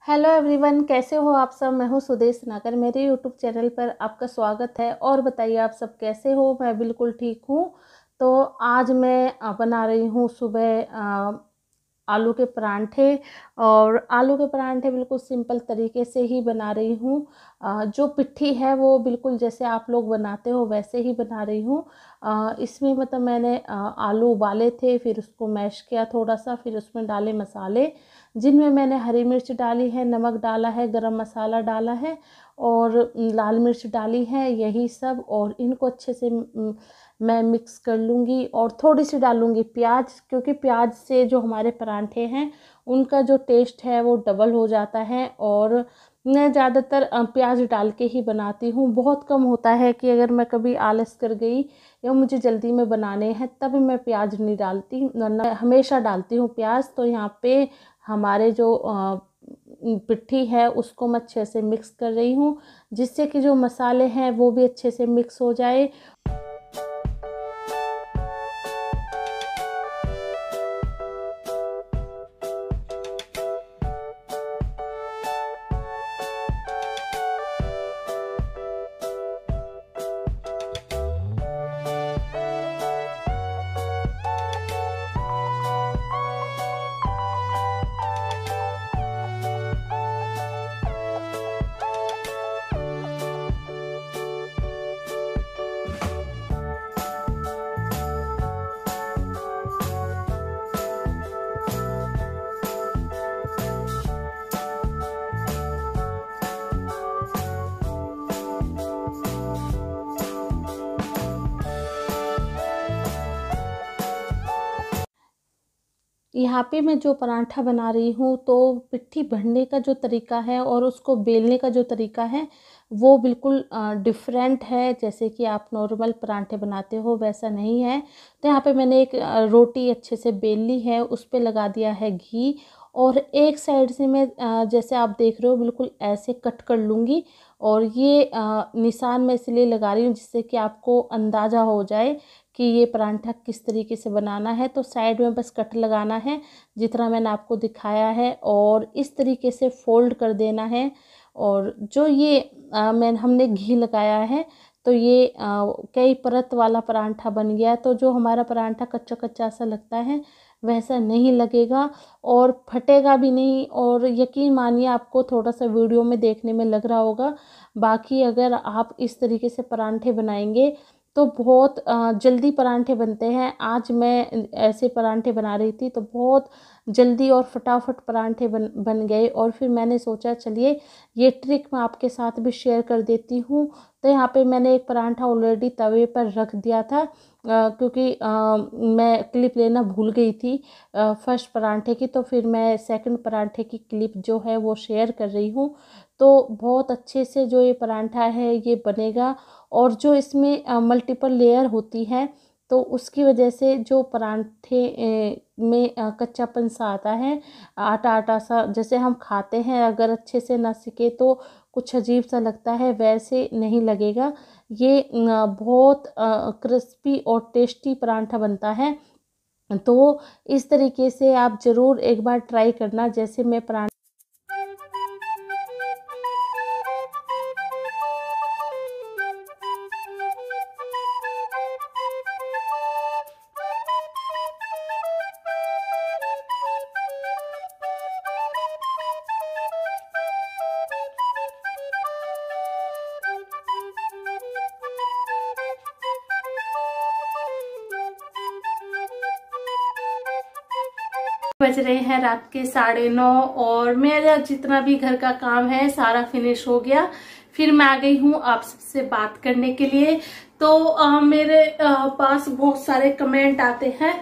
Hello everyone, कैसे हो आप सब। मैं हूँ सुदेश नागर। मेरे यूट्यूब चैनल पर आपका स्वागत है। और बताइए आप सब कैसे हो। मैं बिल्कुल ठीक हूँ। तो आज मैं बना रही हूँ सुबह आलू के परांठे। और आलू के परांठे बिल्कुल सिंपल तरीके से ही बना रही हूँ। जो पिट्ठी है वो बिल्कुल जैसे आप लोग बनाते हो वैसे ही बना रही हूँ। इसमें मतलब मैंने आलू उबाले थे, फिर उसको मैश किया थोड़ा सा, फिर उसमें डाले मसाले जिनमें मैंने हरी मिर्च डाली है, नमक डाला है, गरम मसाला डाला है और लाल मिर्च डाली है, यही सब। और इनको अच्छे से मैं मिक्स कर लूँगी। और थोड़ी सी डालूँगी प्याज, क्योंकि प्याज से जो हमारे परांठे हैं उनका जो टेस्ट है वो डबल हो जाता है। और मैं ज़्यादातर प्याज डाल के ही बनाती हूँ। बहुत कम होता है कि अगर मैं कभी आलस कर गई या मुझे जल्दी में बनाने हैं तब मैं प्याज नहीं डालती, वरना हमेशा डालती हूँ प्याज। तो यहाँ पे हमारे जो पिट्ठी है उसको मैं अच्छे से मिक्स कर रही हूँ, जिससे कि जो मसाले हैं वो भी अच्छे से मिक्स हो जाए। यहाँ पे मैं जो परांठा बना रही हूँ तो पिट्ठी भरने का जो तरीका है और उसको बेलने का जो तरीका है वो बिल्कुल डिफरेंट है। जैसे कि आप नॉर्मल परांठे बनाते हो वैसा नहीं है। तो यहाँ पे मैंने एक रोटी अच्छे से बेल ली है, उस पे लगा दिया है घी। और एक साइड से मैं जैसे आप देख रहे हो बिल्कुल ऐसे कट कर लूँगी। और ये निशान मैं इसलिए लगा रही हूँ जिससे कि आपको अंदाज़ा हो जाए कि ये परांठा किस तरीके से बनाना है। तो साइड में बस कट लगाना है जितना मैंने आपको दिखाया है, और इस तरीके से फोल्ड कर देना है। और जो ये हमने घी लगाया है तो ये कई परत वाला परांठा बन गया। तो जो हमारा परांठा कच्चा कच्चा सा लगता है वैसा नहीं लगेगा और फटेगा भी नहीं। और यकीन मानिए आपको थोड़ा सा वीडियो में देखने में लग रहा होगा, बाकी अगर आप इस तरीके से परांठे बनाएंगे तो बहुत जल्दी परांठे बनते हैं। आज मैं ऐसे परांठे बना रही थी तो बहुत जल्दी और फटाफट परांठे बन गए। और फिर मैंने सोचा चलिए ये ट्रिक मैं आपके साथ भी शेयर कर देती हूँ। तो यहाँ पे मैंने एक परांठा ऑलरेडी तवे पर रख दिया था, क्योंकि मैं क्लिप लेना भूल गई थी फर्स्ट परांठे की। तो फिर मैं सेकंड परांठे की क्लिप जो है वो शेयर कर रही हूँ। तो बहुत अच्छे से जो ये परांठा है ये बनेगा। और जो इसमें मल्टीपल लेयर होती है तो उसकी वजह से जो परांठे में कच्चापन सा आता है, आटा आटा सा जैसे हम खाते हैं, अगर अच्छे से ना सिके तो कुछ अजीब सा लगता है, वैसे नहीं लगेगा। ये बहुत क्रिस्पी और टेस्टी परांठा बनता है। तो इस तरीके से आप ज़रूर एक बार ट्राई करना। जैसे मैं परांठा बज रहे हैं रात के 9:30 और मेरा जितना भी घर का काम है सारा फिनिश हो गया। फिर मैं आ गई हूँ आप सबसे बात करने के लिए। तो मेरे पास बहुत सारे कमेंट आते हैं,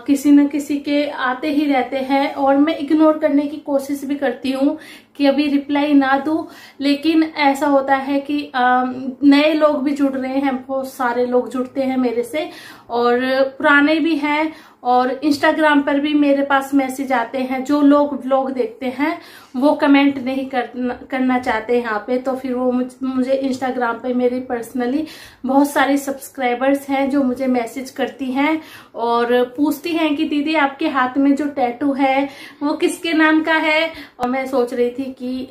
किसी न किसी के आते ही रहते हैं और मैं इग्नोर करने की कोशिश भी करती हूँ कि अभी रिप्लाई ना दूं। लेकिन ऐसा होता है कि नए लोग भी जुड़ रहे हैं, बहुत सारे लोग जुड़ते हैं मेरे से और पुराने भी हैं। और इंस्टाग्राम पर भी मेरे पास मैसेज आते हैं, जो लोग व्लॉग देखते हैं वो कमेंट नहीं करना चाहते यहाँ पे। तो फिर वो मुझे इंस्टाग्राम पे मेरी पर्सनली बहुत सारी सब्सक्राइबर्स हैं जो मुझे मैसेज करती हैं और पूछती हैं कि दीदी आपके हाथ में जो टैटू है वो किसके नाम का है, और मैं सोच रही थी कि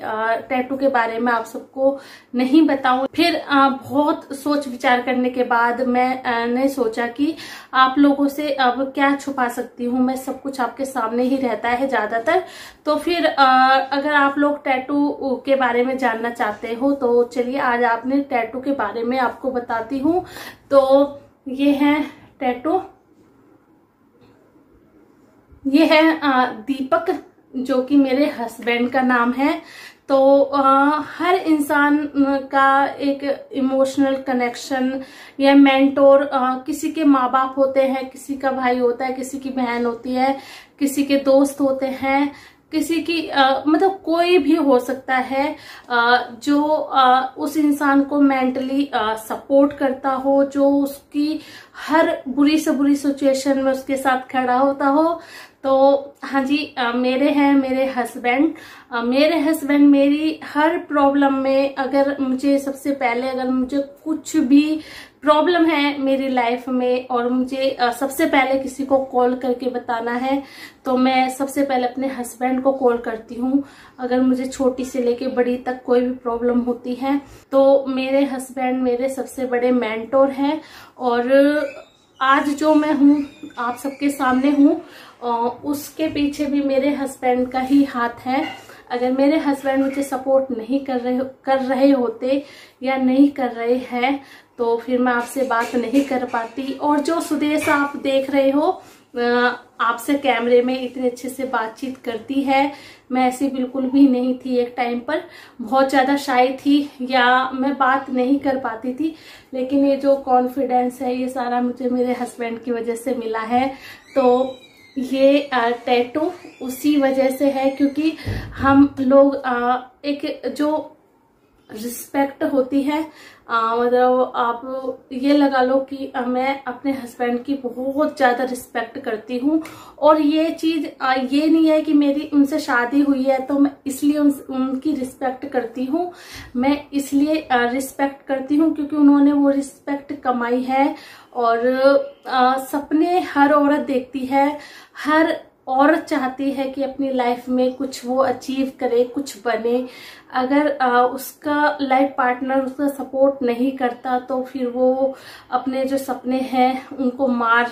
टैटू के बारे में आप सबको नहीं बताऊं। फिर बहुत सोच विचार करने के बाद मैंने सोचा कि आप लोगों से अब क्या छुपा सकती हूँ, मैं सब कुछ आपके सामने ही रहता है ज्यादातर। तो फिर अगर आप लोग टैटू के बारे में जानना चाहते हो तो चलिए आज आपने टैटू के बारे में आपको बताती हूँ। तो ये है टैटू, ये है दीपक, जो कि मेरे हस्बैंड का नाम है। तो हर इंसान का एक इमोशनल कनेक्शन या मेंटोर किसी के माँ बाप होते हैं, किसी का भाई होता है, किसी की बहन होती है, किसी के दोस्त होते हैं, किसी की मतलब कोई भी हो सकता है जो उस इंसान को मेंटली सपोर्ट करता हो, जो उसकी हर बुरी से बुरी सिचुएशन में उसके साथ खड़ा होता हो। तो हाँ जी, मेरे हैं मेरे हस्बैंड। मेरे हस्बैंड मेरी हर प्रॉब्लम में, अगर मुझे सबसे पहले अगर मुझे कुछ भी प्रॉब्लम है मेरी लाइफ में और मुझे सबसे पहले किसी को कॉल करके बताना है तो मैं सबसे पहले अपने हस्बैंड को कॉल करती हूँ। अगर मुझे छोटी से लेके बड़ी तक कोई भी प्रॉब्लम होती है तो मेरे हस्बैंड मेरे सबसे बड़े मेंटोर हैं। और आज जो मैं हूँ आप सबके सामने हूँ उसके पीछे भी मेरे हस्बैंड का ही हाथ है। अगर मेरे हस्बैंड मुझे सपोर्ट नहीं कर रहे होते या नहीं कर रहे हैं तो फिर मैं आपसे बात नहीं कर पाती। और जो सुदेश आप देख रहे हो आपसे कैमरे में इतने अच्छे से बातचीत करती है, मैं ऐसी बिल्कुल भी नहीं थी। एक टाइम पर बहुत ज्यादा शाय थी या मैं बात नहीं कर पाती थी, लेकिन ये जो कॉन्फिडेंस है ये सारा मुझे मेरे हस्बैंड की वजह से मिला है। तो ये टैटू उसी वजह से है क्योंकि हम लोग एक जो रिस्पेक्ट होती है, मतलब आप ये लगा लो कि मैं अपने हस्बैंड की बहुत ज्यादा रिस्पेक्ट करती हूँ। और ये चीज ये नहीं है कि मेरी उनसे शादी हुई है तो मैं इसलिए उनकी रिस्पेक्ट करती हूँ। मैं इसलिए रिस्पेक्ट करती हूँ क्योंकि उन्होंने वो रिस्पेक्ट कमाई है। और सपने हर औरत देखती है, हर औरत चाहती है कि अपनी लाइफ में कुछ वो अचीव करे, कुछ बने। अगर उसका लाइफ पार्टनर उसका सपोर्ट नहीं करता तो फिर वो अपने जो सपने हैं उनको मार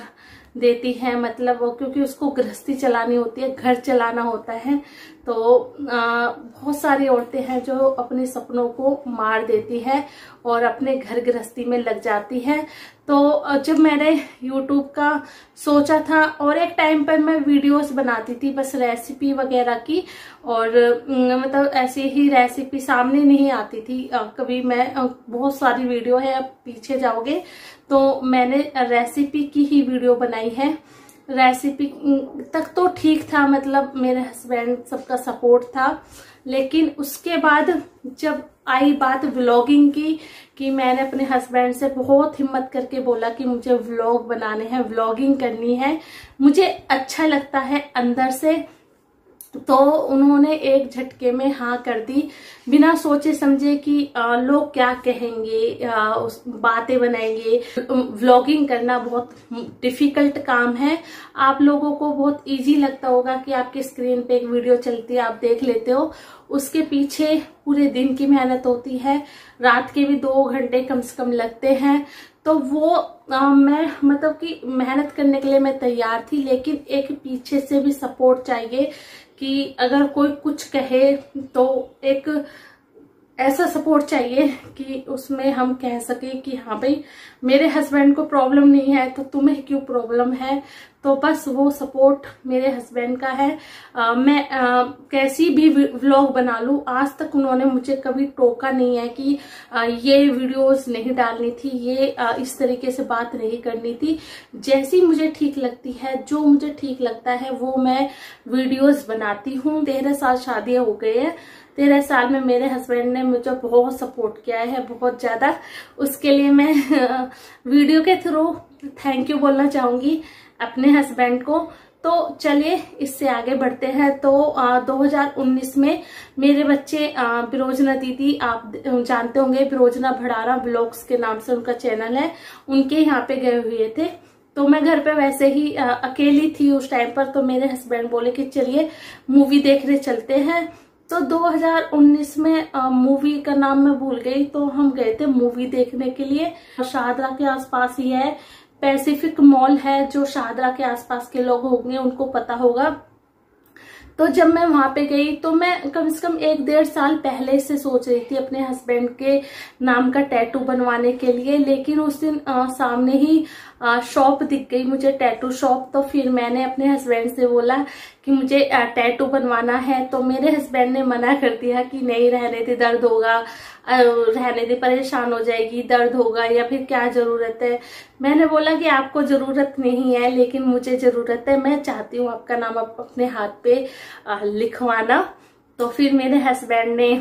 देती है, मतलब वो, क्योंकि उसको गृहस्थी चलानी होती है, घर चलाना होता है। तो बहुत सारी औरतें हैं जो अपने सपनों को मार देती है और अपने घर गृहस्थी में लग जाती है। तो जब मैंने YouTube का सोचा था और एक टाइम पर मैं वीडियोस बनाती थी बस रेसिपी वगैरह की, और मतलब ऐसे ही रेसिपी सामने नहीं आती थी कभी। मैं बहुत सारी वीडियो है, आप पीछे जाओगे तो मैंने रेसिपी की ही वीडियो बनाई है। रेसिपी तक तो ठीक था, मतलब मेरे हस्बैंड सबका सपोर्ट था। लेकिन उसके बाद जब आई बात व्लॉगिंग की कि मैंने अपने हस्बैंड से बहुत हिम्मत करके बोला कि मुझे व्लॉग बनाने हैं, व्लॉगिंग करनी है, मुझे अच्छा लगता है अंदर से, तो उन्होंने एक झटके में हाँ कर दी बिना सोचे समझे कि लोग क्या कहेंगे, उस बातें बनाएंगे। व्लॉगिंग करना बहुत डिफिकल्ट काम है। आप लोगों को बहुत इजी लगता होगा कि आपकी स्क्रीन पे एक वीडियो चलती है, आप देख लेते हो, उसके पीछे पूरे दिन की मेहनत होती है, रात के भी 2 घंटे कम से कम लगते हैं। तो वो मैं मतलब कि मेहनत करने के लिए मैं तैयार थी, लेकिन एक पीछे से भी सपोर्ट चाहिए कि अगर कोई कुछ कहे तो एक ऐसा सपोर्ट चाहिए कि उसमें हम कह सके कि हाँ भाई मेरे हस्बैंड को प्रॉब्लम नहीं है तो तुम्हें क्यों प्रॉब्लम है। तो बस वो सपोर्ट मेरे हस्बैंड का है। मैं कैसी भी व्लॉग बना लूं, आज तक उन्होंने मुझे कभी टोका नहीं है कि ये वीडियोस नहीं डालनी थी, ये इस तरीके से बात नहीं करनी थी। जैसी मुझे ठीक लगती है, जो मुझे ठीक लगता है वो मैं वीडियोस बनाती हूँ। 13 साल शादी हो गए हैं, 13 साल में मेरे हस्बैंड ने मुझे बहुत सपोर्ट किया है, बहुत ज्यादा। उसके लिए मैं वीडियो के थ्रू थैंक यू बोलना चाहूंगी अपने हस्बैंड को। तो चलिए इससे आगे बढ़ते हैं। तो 2019 में मेरे बच्चे बिरोजना दीदी, आप जानते होंगे, बिरोजना भड़ारा ब्लॉग्स के नाम से उनका चैनल है, उनके यहाँ पे गए हुए थे। तो मैं घर पे वैसे ही अकेली थी उस टाइम पर, तो मेरे हस्बैंड बोले कि चलिए मूवी देखने चलते हैं। तो 2019 में मूवी का नाम मैं भूल गई, तो हम गए थे मूवी देखने के लिए। शाहदरा के आसपास ही है, पैसिफिक मॉल है, जो शाहदरा के आसपास के लोग होंगे उनको पता होगा। तो जब मैं वहां पे गई तो मैं कम से कम 1-1.5 साल पहले से सोच रही थी अपने हस्बैंड के नाम का टैटू बनवाने के लिए, लेकिन उस दिन सामने ही शॉप दिख गई मुझे, टैटू शॉप। तो फिर मैंने अपने हस्बैंड से बोला कि मुझे टैटू बनवाना है, तो मेरे हस्बैंड ने मना कर दिया कि नहीं रहने दे, दर्द होगा, रहने दे, परेशान हो जाएगी, दर्द होगा, या फिर क्या जरूरत है। मैंने बोला कि आपको जरूरत नहीं है लेकिन मुझे जरूरत है, मैं चाहती हूँ आपका नाम आप अपने हाथ पे लिखवाना। तो फिर मेरे हस्बैंड ने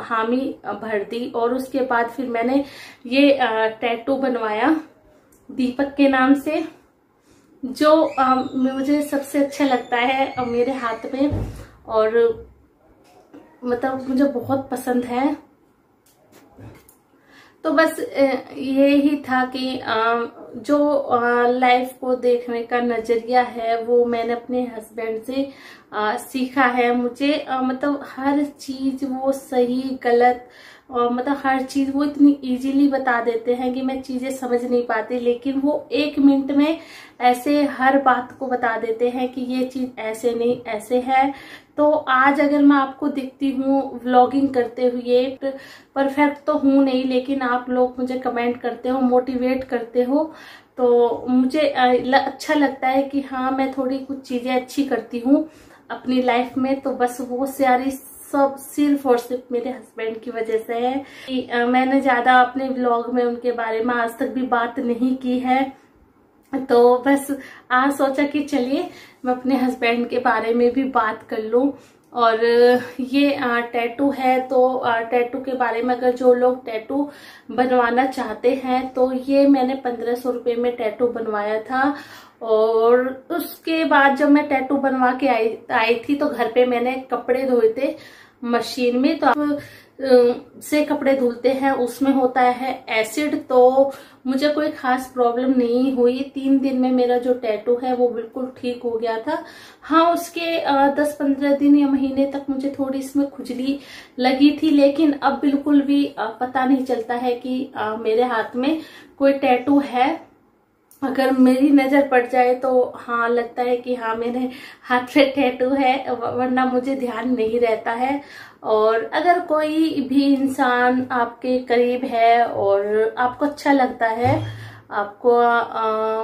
हामी भर दी और उसके बाद फिर मैंने ये टैटू बनवाया दीपक के नाम से, जो मुझे सबसे अच्छा लगता है मेरे हाथ में, और मतलब मुझे बहुत पसंद है। तो बस ये ही था कि जो लाइफ को देखने का नजरिया है वो मैंने अपने हस्बैंड से सीखा है। मुझे मतलब हर चीज वो सही गलत, और मतलब हर चीज वो इतनी इजीली बता देते हैं कि मैं चीजें समझ नहीं पाती, लेकिन वो 1 मिनट में ऐसे हर बात को बता देते हैं कि ये चीज ऐसे नहीं ऐसे है। तो आज अगर मैं आपको दिखती हूँ व्लॉगिंग करते हुए, परफेक्ट तो हूँ नहीं, लेकिन आप लोग मुझे कमेंट करते हो, मोटिवेट करते हो, तो मुझे अच्छा लगता है कि हाँ मैं थोड़ी कुछ चीजें अच्छी करती हूँ अपनी लाइफ में। तो बस वो सारी सब सिर्फ और सिर्फ मेरे हस्बैंड की वजह से है कि मैंने ज्यादा अपने व्लॉग में उनके बारे में आज तक भी बात नहीं की है। तो बस आज सोचा कि चलिए मैं अपने हस्बैंड के बारे में भी बात कर लूं। और ये टैटू है, तो टैटू के बारे में अगर जो लोग टैटू बनवाना चाहते हैं तो ये मैंने 1500 रुपये में टैटू बनवाया था। और उसके बाद जब मैं टैटू बनवा के आई थी तो घर पे मैंने कपड़े धोए थे मशीन में। तो आप से कपड़े धुलते हैं उसमें होता है एसिड, तो मुझे कोई खास प्रॉब्लम नहीं हुई। 3 दिन में मेरा जो टैटू है वो बिल्कुल ठीक हो गया था। हाँ, उसके 10-15 दिन या महीने तक मुझे थोड़ी इसमें खुजली लगी थी, लेकिन अब बिल्कुल भी पता नहीं चलता है कि मेरे हाथ में कोई टैटू है। अगर मेरी नजर पड़ जाए तो हाँ लगता है कि हाँ मेरे हाथ पे टैटू है, वरना मुझे ध्यान नहीं रहता है। और अगर कोई भी इंसान आपके करीब है और आपको अच्छा लगता है, आपको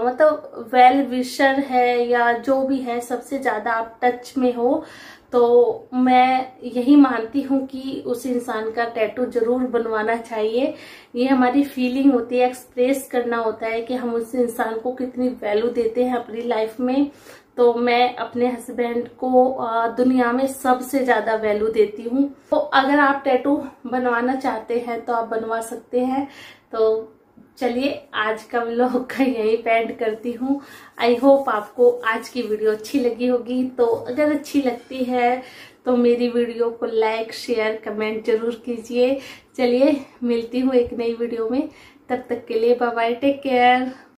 मतलब वेल विशर है या जो भी है, सबसे ज्यादा आप टच में हो, तो मैं यही मानती हूँ कि उस इंसान का टैटू जरूर बनवाना चाहिए। ये हमारी फीलिंग होती है, एक्सप्रेस करना होता है कि हम उस इंसान को कितनी वैल्यू देते हैं अपनी लाइफ में। तो मैं अपने हस्बैंड को दुनिया में सबसे ज्यादा वैल्यू देती हूँ। तो अगर आप टैटू बनवाना चाहते हैं तो आप बनवा सकते हैं। तो चलिए आज का व्लॉग का यही एंड करती हूँ। आई होप आपको आज की वीडियो अच्छी लगी होगी। तो अगर अच्छी लगती है तो मेरी वीडियो को लाइक शेयर कमेंट जरूर कीजिए। चलिए मिलती हूँ एक नई वीडियो में, तब तक के लिए बाय बाय, टेक केयर।